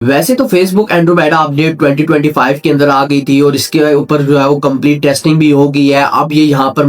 वैसे तो Facebook Andromeda update 2025 के अंदर आ गई थी और इसके ऊपर जो है वो कंप्लीट टेस्टिंग भी हो गई है। अब ये यहाँ पर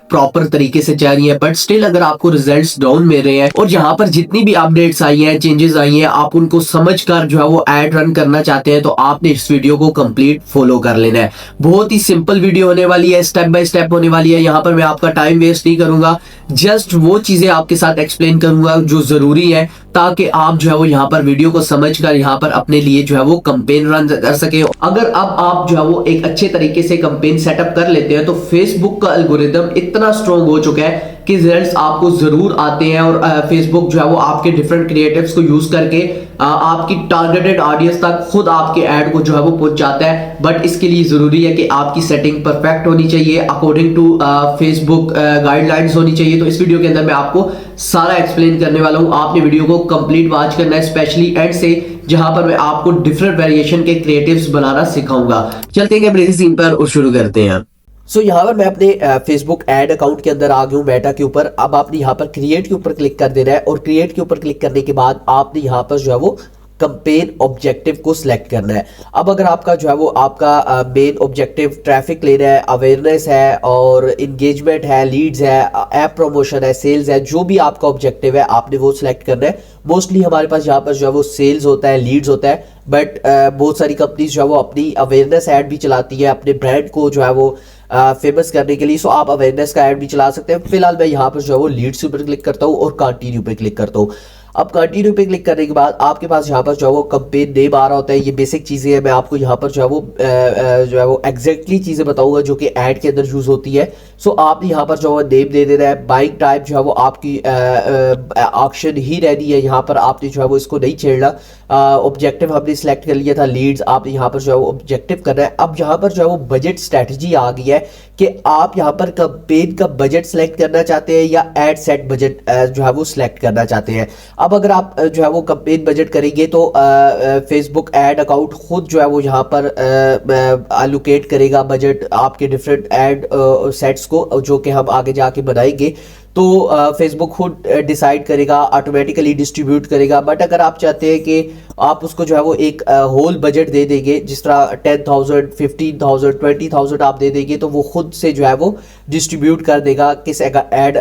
प्रॉपर तरीके से चल रही है, बट स्टिल अगर आपको रिजल्ट्स डाउन मिल रहे हैं और यहाँ पर जितनी भी अपडेट्स आई हैं, चेंजेस आई हैं, आप उनको समझकर जो है वो ऐड रन करना चाहते हैं तो आपने इस वीडियो को कंप्लीट फॉलो कर लेना है। बहुत ही सिंपल वीडियो होने वाली है, स्टेप बाय स्टेप होने वाली है। यहाँ पर मैं आपका टाइम वेस्ट नहीं करूंगा, जस्ट वो चीजें आपके साथ एक्सप्लेन करूंगा जो जरूरी है, ताकि आप जो है वो यहाँ पर वीडियो को समझकर यहाँ पर अपने लिए जो है वो कैंपेन रन कर सके। अगर अब आप जो है वो एक अच्छे तरीके से कैंपेन सेटअप कर लेते हैं तो फेसबुक का एल्गोरिदम इतना स्ट्रॉन्ग हो चुका है कि रिजल्ट्स आपको जरूर आते हैं और फेसबुक जो है वो आपके डिफरेंट क्रिएटिव्स को यूज करके आपकी टारगेटेड ऑडियंस तक खुद आपके ऐड को जो है वो पहुंचाता है। बट इसके लिए जरूरी है कि आपकी सेटिंग परफेक्ट होनी चाहिए, अकॉर्डिंग टू फेसबुक गाइडलाइंस होनी चाहिए। तो इस वीडियो के अंदर मैं आपको सारा एक्सप्लेन करने वाला हूं, आपने वीडियो को कंप्लीट वॉच करना है, स्पेशली एंड से, जहां पर मैं आपको डिफरेंट वेरिएशन के क्रिएटिव्स बनाना सिखाऊंगा। चलते हैं कैमरे सीन पर और शुरू करते हैं। यहाँ पर मैं अपने फेसबुक एड अकाउंट के अंदर आ गया हूँ, मेटा के ऊपर। अब आपने यहाँ पर क्रिएट के ऊपर क्लिक कर देना है और क्रिएट के ऊपर क्लिक करने के बाद आपने यहाँ पर जो है वो कंपेन ऑब्जेक्टिव को सिलेक्ट करना है। अब अगर आपका जो है वो आपका मेन ऑब्जेक्टिव ट्रैफिक लेना है, अवेयरनेस है और इंगेजमेंट है, लीड्स है, ऐप प्रमोशन है, सेल्स है, जो भी आपका ऑब्जेक्टिव है आपने वो सिलेक्ट करना है। मोस्टली हमारे पास यहाँ पर जो है वो सेल्स होता है, लीड्स होता है, बट बहुत सारी कंपनीज जो है वो अपनी अवेयरनेस ऐड भी चलाती है अपने ब्रांड को जो है वो फेमस करने के लिए। सो आप अवेयरनेस का ऐड भी चला सकते हैं। फिलहाल मैं यहाँ पर जो है वो लीड्स पर क्लिक करता हूँ और कंटिन्यू पे क्लिक करता हूँ। अब कंटिन्यू पे क्लिक करने के बाद आपके पास यहाँ पर जो है वो कंपेन नेम आ रहा होता है। ये बेसिक चीजें हैं, मैं आपको यहाँ पर जो है वो एग्जैक्टली चीजें बताऊंगा जो कि ऐड के अंदर यूज होती है। सो आपने यहाँ पर जो है नेम दे देना है। बाइंग टाइप जो है वो आपकी ऑक्शन ही रहनी है, यहाँ पर आपने जो है वो इसको नहीं छेड़ना। ऑब्जेक्टिव हमने सिलेक्ट कर लिया था लीड्स, आपने यहाँ पर जो है वो ऑब्जेक्टिव करना है। अब यहाँ पर जो है वो बजट स्ट्रेटजी आ गई है कि आप यहाँ पर कंपेन का बजट सेलेक्ट करना चाहते हैं या एड सेट बजट जो है वो सिलेक्ट करना चाहते हैं। अब अगर आप जो है वो कंपेन बजट करेंगे तो फेसबुक एड अकाउंट खुद जो है वो यहाँ पर एलोकेट करेगा बजट आपके डिफरेंट एड सेट्स को, जो कि हम आगे जाके बनाएंगे। तो फेसबुक खुद डिसाइड करेगा, ऑटोमेटिकली डिस्ट्रीब्यूट करेगा। बट अगर आप चाहते हैं कि आप उसको जो है वो एक होल बजट दे देंगे, जिस तरह 10,000, 15,000, 20,000 आप दे देंगे, तो वो खुद से जो है वो डिस्ट्रीब्यूट कर देगा किस एड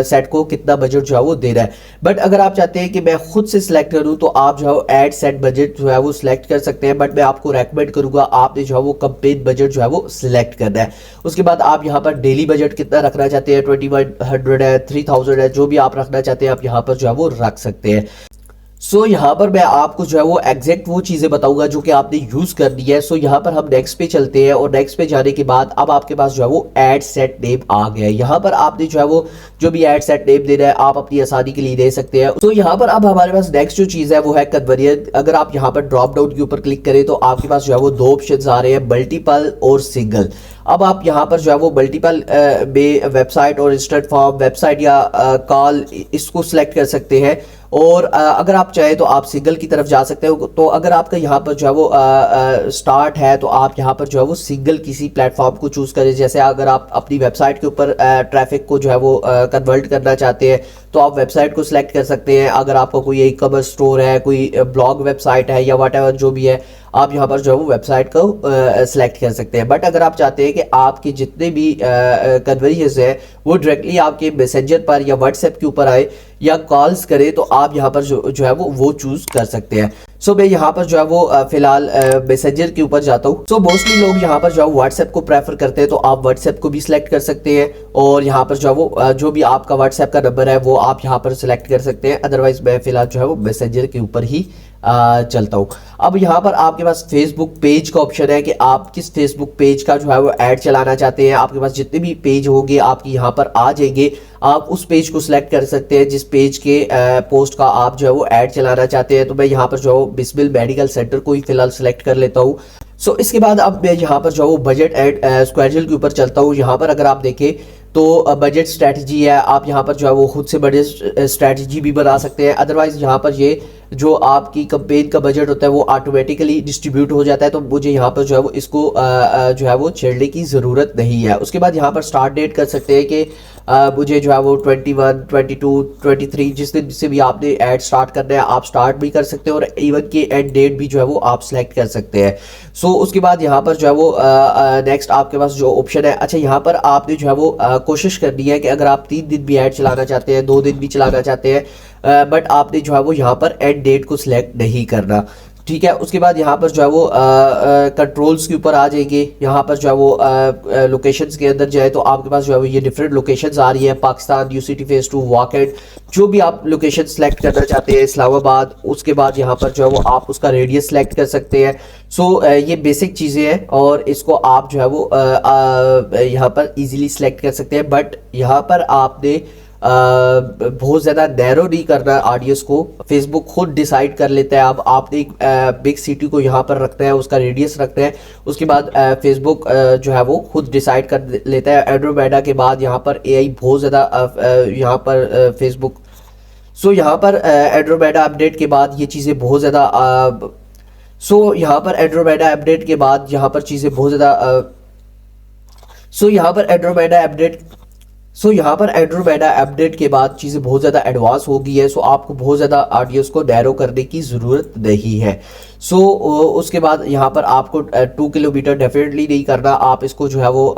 सेट को कितना बजट जो है वो देना है। बट अगर आप चाहते हैं कि मैं खुद से सिलेक्ट करूं तो आप जो है एड सेट बजट जो है वो सिलेक्ट कर सकते हैं। बट मैं आपको रेकमेंड करूंगा आपने जो है वो कंपेन बजट जो है वो सिलेक्ट करना है। उसके बाद आप यहाँ पर डेली बजट कितना रखना चाहते हैं, 2100 है, 3000 है, जो भी आप रखना चाहते हैं आप यहाँ पर जो है वो रख सकते हैं। यहाँ पर मैं आपको जो है वो एग्जैक्ट वो चीजें बताऊंगा जो कि आपने यूज करनी है। यहाँ पर हम नेक्स्ट पे चलते हैं और नेक्स्ट पे जाने के बाद अब आपके पास जो है वो एड सेट नेम आ गया है। यहाँ पर आपने जो है वो जो भी एड सेट नेम देना है आप अपनी आसानी के लिए दे सकते हैं। यहाँ पर अब हमारे पास नेक्स्ट जो चीज है वो है कन्वर्जन। अगर आप यहाँ पर ड्रॉप डाउन के ऊपर क्लिक करें तो आपके पास जो है वो दो ऑप्शन आ रहे हैं, मल्टीपल और सिंगल। अब आप यहाँ पर जो है वो मल्टीपल में वेबसाइट और इंस्टेंट फॉर्म, वेबसाइट या कॉल, इसको सिलेक्ट कर सकते हैं। और अगर आप चाहें तो आप सिंगल की तरफ जा सकते हो। तो अगर आपका यहाँ पर जो है वो स्टार्ट है तो आप यहाँ पर जो है वो सिंगल किसी प्लेटफॉर्म को चूज करें। जैसे अगर आप अपनी वेबसाइट के ऊपर ट्रैफिक को जो है वो कन्वर्ट करना चाहते हैं तो आप वेबसाइट को सिलेक्ट कर सकते हैं। अगर आपका कोई ई कॉमर्स स्टोर है, कोई ब्लॉग वेबसाइट है या व्हाटएवर जो भी है, आप यहाँ पर जो है वो वेबसाइट को सिलेक्ट कर सकते हैं। बट अगर आप चाहते हैं कि आपके जितने भी कन्वर्जन्स हैं वो डायरेक्टली आपके मैसेंजर पर या व्हाट्सएप के ऊपर आए या कॉल्स करें तो आप यहाँ पर जो है वो चूज कर सकते हैं। मैं यहाँ पर जो है वो फिलहाल मैसेंजर के ऊपर जाता हूँ। मोस्टली लोग यहाँ पर जो है व्हाट्सएप को प्रेफर करते हैं, तो आप व्हाट्सएप को भी सिलेक्ट कर सकते हैं और यहाँ पर जो है वो जो भी आपका व्हाट्सएप का नंबर है वो आप यहाँ पर सिलेक्ट कर सकते हैं। अदरवाइज मैं फिलहाल जो है वो मैसेंजर के ऊपर ही चलता हूँ। अब यहाँ पर आपके पास फेसबुक पेज का ऑप्शन है कि आप किस फेसबुक पेज का जो है वो ऐड चलाना चाहते हैं। आपके पास जितने भी पेज होंगे आपके यहाँ पर आ जाएंगे, आप उस पेज को सिलेक्ट कर सकते हैं जिस पेज के पोस्ट का आप जो है वो ऐड चलाना चाहते हैं। तो मैं यहाँ पर जो बिस्मिल मेडिकल सेंटर को ही फिलहाल सिलेक्ट कर लेता हूँ। इसके बाद अब मैं यहाँ पर जो वो बजट एड स्क्वेड्यूल के ऊपर चलता हूँ। यहाँ पर अगर आप देखें तो बजट स्ट्रैटेजी है, आप यहाँ पर जो है वो खुद से बजट स्ट्रैटेजी भी बना सकते हैं। अदरवाइज यहाँ पर ये जो आपकी कंपेन का बजट होता है वो ऑटोमेटिकली डिस्ट्रीब्यूट हो जाता है, तो मुझे यहाँ पर जो है वो इसको जो है वो छेड़ने की ज़रूरत नहीं है। उसके बाद यहाँ पर स्टार्ट डेट कर सकते हैं कि मुझे जो है वो 21, 22, 23 जिस दिन से भी आपने ऐड स्टार्ट करना है आप स्टार्ट भी कर सकते हैं, और इवन की एंड डेट भी जो है वो आप सिलेक्ट कर सकते हैं। सो उसके बाद यहाँ पर जो है वो नेक्स्ट आपके पास जो ऑप्शन है, अच्छा यहाँ पर आपने जो है वो कोशिश करनी है कि अगर आप 3 दिन भी ऐड चलाना चाहते हैं, 2 दिन भी चलाना चाहते हैं, बट आपने जो है वो यहाँ पर एंड डेट को सिलेक्ट नहीं करना, ठीक है। उसके बाद यहाँ पर जो है वो कंट्रोल्स के ऊपर आ जाएंगे। यहाँ पर जो है वो लोकेशंस के अंदर जाए तो आपके पास जो है वो ये डिफरेंट लोकेशंस आ रही है, Pakistan, new city phase 2, Waked, जो भी आप लोकेशन सेलेक्ट करना चाहते हैं, इस्लामाबाद। उसके बाद यहाँ पर जो है वो आप उसका रेडियस सेलेक्ट कर सकते हैं। सो ये बेसिक चीज़ें हैं और इसको आप जो है वो यहाँ पर इजीली सेलेक्ट कर सकते हैं, बट यहाँ पर आपने बहुत ज़्यादा नैरो नहीं करना ऑडियंस को, फेसबुक खुद डिसाइड कर लेता है। अब आपने एक बिग सिटी को यहाँ पर रखना है, उसका रेडियस रखना है, उसके बाद फेसबुक जो है वो खुद डिसाइड कर लेता है। एंड्रोमेडा के बाद यहाँ पर एआई बहुत ज़्यादा यहाँ पर फेसबुक, सो यहाँ पर एंड्रोमेडा अपडेट के बाद ये चीज़ें बहुत ज़्यादा यहाँ पर एंड्रोमेडा अपडेट के बाद यहाँ पर चीज़ें बहुत ज़्यादा यहाँ पर एंड्रोमेडा अपडेट के बाद चीज़ें बहुत ज़्यादा एडवांस हो गई है। सो आपको बहुत ज़्यादा ऑडियंस को नैरो करने की ज़रूरत नहीं है। सो उसके बाद यहाँ पर आपको 2 किलोमीटर डेफिनेटली नहीं करना, आप इसको जो है वो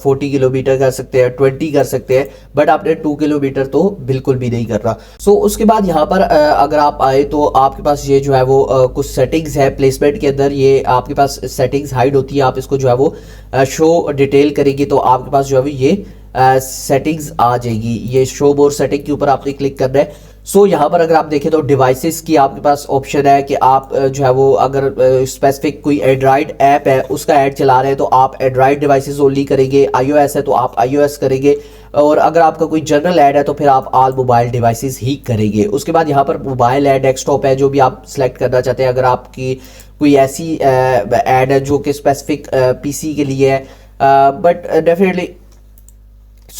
40 किलोमीटर कर सकते हैं, 20 कर सकते हैं, बट आपने 2 किलोमीटर तो बिल्कुल भी नहीं करना। सो उसके बाद यहाँ पर अगर आप आए तो आपके पास ये जो है वो कुछ सेटिंग्स है प्लेसमेंट के अंदर, ये आपके पास सेटिंग्स हाइड होती है, आप इसको जो है वो शो डिटेल करेंगे तो आपके पास जो है वो ये सेटिंग्स आ जाएगी। ये शो मोर सेटिंग के ऊपर आपने क्लिक करना है। सो यहाँ पर अगर आप देखें तो डिवाइसेस की आपके पास ऑप्शन है कि आप जो है वो अगर स्पेसिफिक कोई एंड्रॉयड ऐप है उसका ऐड चला रहे हैं तो आप एंड्रॉयड डिवाइसेस ओनली करेंगे, iOS है तो आप iOS करेंगे, और अगर आपका कोई जनरल ऐड है तो फिर आप ऑल मोबाइल डिवाइसेस ही करेंगे। उसके बाद यहाँ पर मोबाइल है, डेस्कटॉप है, जो भी आप सिलेक्ट करना चाहते हैं। अगर आपकी कोई ऐसी ऐड है जो कि स्पेसिफिक PC के लिए है, बट डेफिनेटली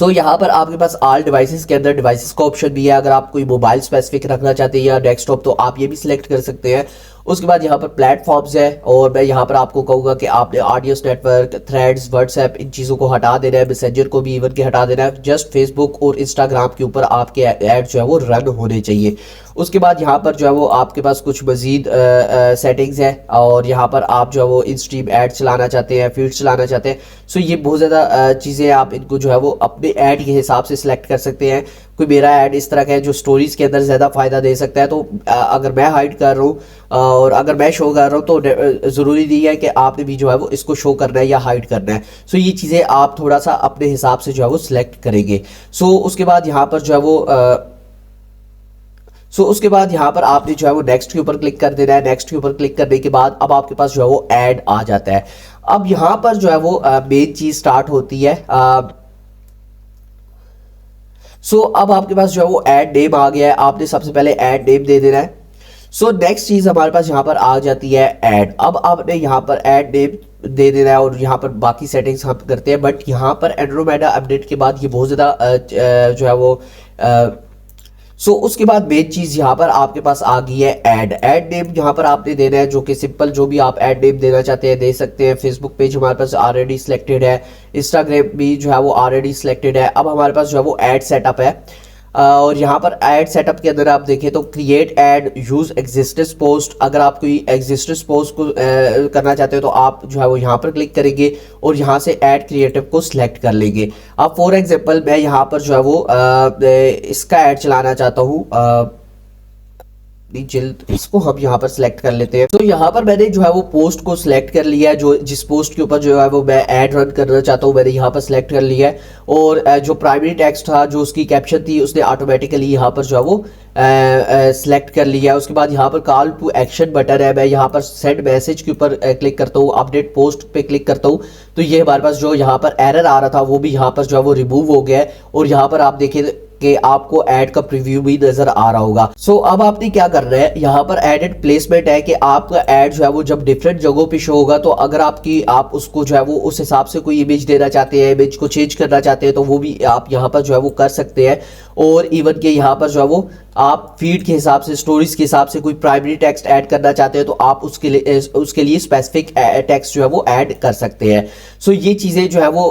यहाँ पर आपके पास ऑल डिवाइसेस के अंदर डिवाइसेस का ऑप्शन भी है। अगर आप कोई मोबाइल स्पेसिफिक रखना चाहते हैं या डेस्कटॉप तो आप ये भी सिलेक्ट कर सकते हैं। उसके बाद यहाँ पर प्लेटफॉर्म्स है, और मैं यहाँ पर आपको कहूँगा कि आपने ऑडियंस नेटवर्क, थ्रेड्स, व्हाट्सएप, इन चीज़ों को हटा देना है, मैसेंजर को भी इवन के हटा देना है। जस्ट फेसबुक और इंस्टाग्राम के ऊपर आपके ऐड जो है वो रन होने चाहिए। उसके बाद यहाँ पर जो है वो आपके पास कुछ मजीद सेटिंग्स है, और यहाँ पर आप जो है वो इन स्ट्रीम ऐड चलाना चाहते हैं, फीड चलाना चाहते हैं। सो ये बहुत ज़्यादा चीज़ें आप इनको जो है वो अपने ऐड के हिसाब से सिलेक्ट कर सकते हैं। कोई मेरा ऐड इस तरह का है जो स्टोरीज के अंदर ज़्यादा फ़ायदा दे सकता है, तो अगर मैं हाइड कर रहा हूँ और अगर मैं शो कर रहा हूँ तो ज़रूरी नहीं है कि आपने भी जो है वो इसको शो करना है या हाइड करना है। सो ये चीज़ें आप थोड़ा सा अपने हिसाब से जो है वो सिलेक्ट करेंगे। उसके बाद यहाँ पर जो है वो उसके बाद यहाँ पर आपने जो है वो नेक्स्ट के ऊपर क्लिक कर देना है। नेक्स्ट के ऊपर क्लिक करने के बाद अब आपके पास जो है वो ऐड आ जाता है। अब यहाँ पर जो है वो मेन चीज़ स्टार्ट होती है। अब आपके पास जो है वो ऐड नेम आ गया है, आपने सबसे पहले ऐड नेम दे देना है। नेक्स्ट चीज़ हमारे पास यहाँ पर आ जाती है ऐड। अब आपने यहाँ पर ऐड नेम दे देना है और यहाँ पर बाकी सेटिंग्स हम करते हैं, बट यहाँ पर एंड्रोमेडा अपडेट के बाद ये बहुत ज़्यादा जो है वो उसके बाद मेन चीज़ यहाँ पर आपके पास आ गई है ऐड नेम। यहाँ पर आपने देना है जो कि सिंपल, जो भी आप ऐड नेम देना चाहते हैं दे सकते हैं। फेसबुक पेज हमारे पास ऑलरेडी सिलेक्टेड है, इंस्टाग्राम भी जो है वो ऑलरेडी सिलेक्टेड है। अब हमारे पास जो है वो ऐड सेटअप है, और यहाँ पर ऐड सेटअप के अंदर आप देखें तो create add, use existence post. अगर आप कोई एग्जिस्टेंस पोस्ट को करना चाहते हो तो आप जो है वो यहाँ पर क्लिक करेंगे और यहाँ से ऐड क्रिएटिव को सिलेक्ट कर लेंगे। अब फॉर एग्जांपल मैं यहाँ पर जो है वो इसका ऐड चलाना चाहता हूँ, जिल्द, इसको हम यहाँ पर सिलेक्ट कर लेते हैं। तो यहाँ पर मैंने जो है वो पोस्ट को सिलेक्ट कर लिया है, जो जिस पोस्ट के ऊपर जो है वो मैं ऐड रन करना चाहता हूँ मैंने यहाँ पर सिलेक्ट कर लिया है। और जो प्राइमरी टेक्स्ट था, जो उसकी कैप्शन थी, उसने ऑटोमेटिकली यहाँ पर जो है वो सिलेक्ट कर लिया है। उसके बाद यहाँ पर कॉल टू एक्शन बटन है, मैं यहाँ पर सेंड मैसेज के ऊपर क्लिक करता हूँ, अपडेट पोस्ट पे क्लिक करता हूँ, तो ये हमारे पास जो यहाँ पर एरर आ रहा था वो भी यहाँ पर जो है वो रिमूव हो गया है। और यहाँ पर आप देखिए कि आपको ऐड का प्रीव्यू भी नजर आ रहा होगा। अब आपने क्या करना है, यहाँ पर एडेड प्लेसमेंट है कि आपका ऐड जो है वो जब डिफरेंट जगहों पे शो होगा तो अगर आप उसको जो है वो उस हिसाब से कोई इमेज देना चाहते हैं, इमेज को चेंज करना चाहते हैं तो वो भी आप यहाँ पर जो है वो कर सकते हैं। और इवन के यहाँ पर जो है वो आप फीड के हिसाब से, स्टोरीज के हिसाब से कोई प्राइमरी टेक्स्ट ऐड करना चाहते हैं तो आप उसके लिए स्पेसिफिक टेक्स्ट जो है वो ऐड कर सकते हैं। सो ये चीज़ें जो है वो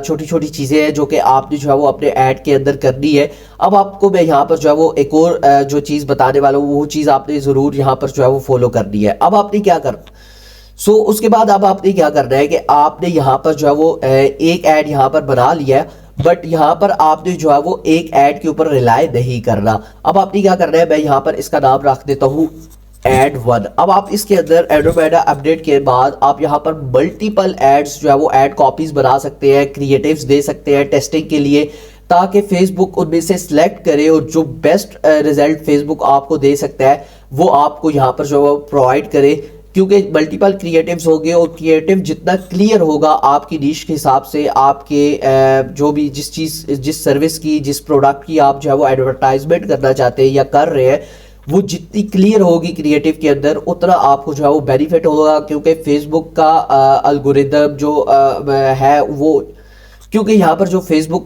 छोटी छोटी चीज़ें हैं जो कि आपने जो है वो अपने ऐड के अंदर करनी है। अब आपको मैं यहाँ पर जो है वो एक और जो चीज़ बताने वाला हूँ, वो चीज़ आपने ज़रूर यहाँ पर जो है वो फॉलो करनी है। अब आपने क्या करना, उसके बाद अब आपने क्या करना है कि आपने यहाँ पर जो है वो एक ऐड यहाँ पर बना लिया है, बट यहाँ पर आपने जो है वो एक ऐड के ऊपर रिलाय नहीं करना। अब आपने क्या करना है, मैं यहाँ पर इसका नाम रख देता हूँ एड 1। अब आप इसके अंदर एंड्रोमेडा अपडेट के बाद आप यहाँ पर मल्टीपल एड्स जो है वो एड कॉपीज बना सकते हैं, क्रिएटिव्स दे सकते हैं टेस्टिंग के लिए, ताकि फेसबुक उनमें से सिलेक्ट करे और जो बेस्ट रिजल्ट फेसबुक आपको दे सकता है वो आपको यहाँ पर जो प्रोवाइड करे। क्योंकि मल्टीपल क्रिएटिव्स होंगे और क्रिएटिव जितना क्लियर होगा आपकी नीश के हिसाब से, आपके जो भी जिस सर्विस की, जिस प्रोडक्ट की आप जो है वो एडवर्टाइजमेंट करना चाहते हैं या कर रहे हैं, वो जितनी क्लियर होगी क्रिएटिव के अंदर उतना आपको जो है वो बेनिफिट होगा। क्योंकि फेसबुक का अल्गोरिदम जो है वो, क्योंकि यहाँ पर जो फेसबुक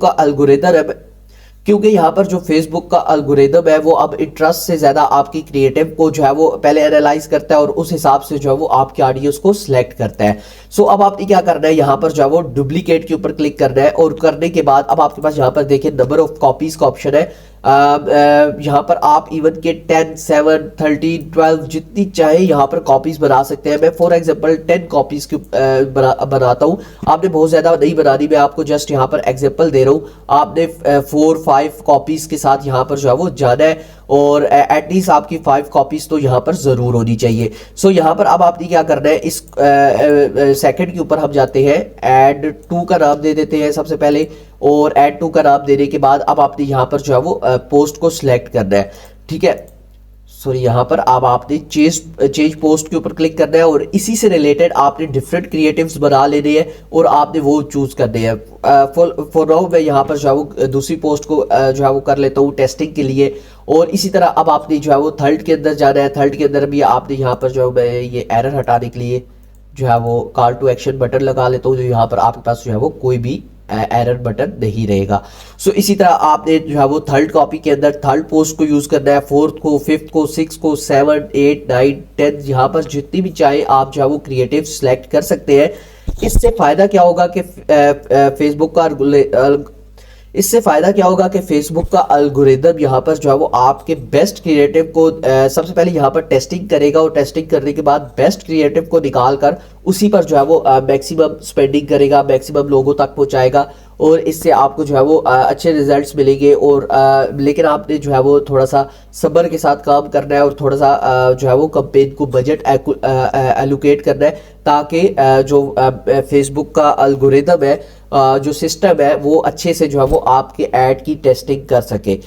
का अल्गोरिदम है वो अब इंटरेस्ट से ज़्यादा आपकी क्रिएटिव को जो है वो पहले एनालाइज करता है और उस हिसाब से जो है वो आपके ऑडियंस को सिलेक्ट करता है। अब आपने क्या करना है, यहाँ पर जो है वो डुप्लीकेट के ऊपर क्लिक करना है और करने के बाद अब आपके पास यहाँ पर देखिए नंबर ऑफ कॉपीज का ऑप्शन है। यहाँ पर आप इवन के 10, 7, 13, 12 जितनी चाहे यहाँ पर कॉपीज बना सकते हैं। मैं फॉर एग्जांपल 10 कॉपीज की बनाता हूँ। आपने बहुत ज़्यादा नहीं बनानी, मैं आपको जस्ट यहाँ पर एग्जांपल दे रहा हूँ। आपने 4-5 कॉपीज के साथ यहाँ पर जो है वो जाना है और एटलीस्ट आपकी 5 कॉपीज तो यहाँ पर ज़रूर होनी चाहिए। यहाँ पर अब आपने क्या करना है, इस सेकंड के ऊपर हम जाते हैं, ऐड 2 का नाम दे देते हैं सबसे पहले, और ऐड 2 का नाम देने के बाद अब आपने यहाँ पर जो है वो पोस्ट को सिलेक्ट करना है। ठीक है, यहाँ पर अब आपने चेंज पोस्ट के ऊपर क्लिक करना है और इसी से रिलेटेड आपने डिफरेंट क्रिएटिव्स बना लेने हैं और आपने वो चूज करने हैं। फॉर नाउ मैं यहाँ पर जो है वो दूसरी पोस्ट को जो है वो कर लेता हूँ टेस्टिंग के लिए। और इसी तरह अब आपने जो है वो थर्ड के अंदर जाना है। थर्ड के अंदर भी आपने यहाँ पर जो है ये एरर हटाने के लिए जो है वो कॉल टू एक्शन बटन लगा लेता हूँ, जो यहाँ पर आपके पास जो है वो कोई भी एरर बटन नहीं रहेगा। इसी तरह आपने जो है वो थर्ड कॉपी के अंदर थर्ड पोस्ट को यूज करना है, 4th को, 5th को, 6th को, 7, 8, 9, 10 यहाँ पर जितनी भी चाहे आप जो है वो क्रिएटिव सिलेक्ट कर सकते हैं। इससे फायदा क्या होगा कि फेसबुक का अल्गोरिदम यहाँ पर जो है वो आपके बेस्ट क्रिएटिव को सबसे पहले यहाँ पर टेस्टिंग करेगा और टेस्टिंग करने के बाद बेस्ट क्रिएटिव को निकाल कर उसी पर जो है वो मैक्सिमम स्पेंडिंग करेगा, मैक्सिमम लोगों तक पहुँचाएगा और इससे आपको जो है वो अच्छे रिजल्ट्स मिलेंगे। और लेकिन आपने जो है वो थोड़ा सा सब्र के साथ काम करना है और थोड़ा सा जो है वो कैंपेन को बजट एलोकेट करना है, ताकि जो फेसबुक का अल्गोरिदम है, जो सिस्टम है, वो अच्छे से जो है वो आपके ऐड की टेस्टिंग कर सके।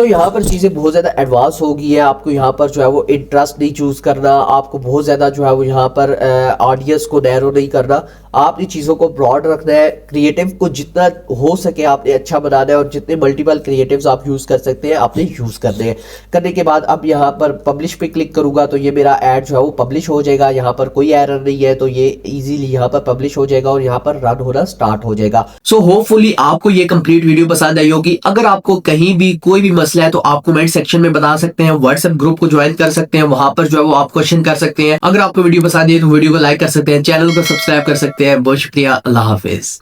यहाँ पर चीज़ें बहुत ज़्यादा एडवांस हो गई है। आपको यहाँ पर जो है वो इंटरेस्ट नहीं चूज़ करना, आपको बहुत ज़्यादा जो है वो यहाँ पर ऑडियंस को नैरो नहीं करना, आपने चीज़ों को ब्रॉड रखना है। क्रिएटिव को जितना हो सके आपने अच्छा बनाना है और जितने मल्टीपल क्रिएटिव्स आप यूज़ कर सकते हैं आपने यूज़ करने हैं। करने के बाद अब यहाँ पर पब्लिश पे क्लिक करूँगा तो ये मेरा ऐड जो है वो पब्लिश हो जाएगा। यहाँ पर कोई एरर नहीं है तो ये ईजिली यहाँ पर पब्लिश हो जाएगा और यहाँ पर रन होना स्टार्ट हो जाएगा। होपफुली आपको ये कंप्लीट वीडियो पसंद आई होगी। अगर आपको कहीं भी कोई भी मसला है तो आप कमेंट सेक्शन में बता सकते हैं, व्हाट्सएप ग्रुप को ज्वाइन कर सकते हैं, वहां पर जो है वो आप क्वेश्चन कर सकते हैं। अगर आपको वीडियो पसंद है तो वीडियो को लाइक कर सकते हैं, चैनल को सब्सक्राइब कर सकते हैं। बहुत शुक्रिया, अल्लाह हाफिज।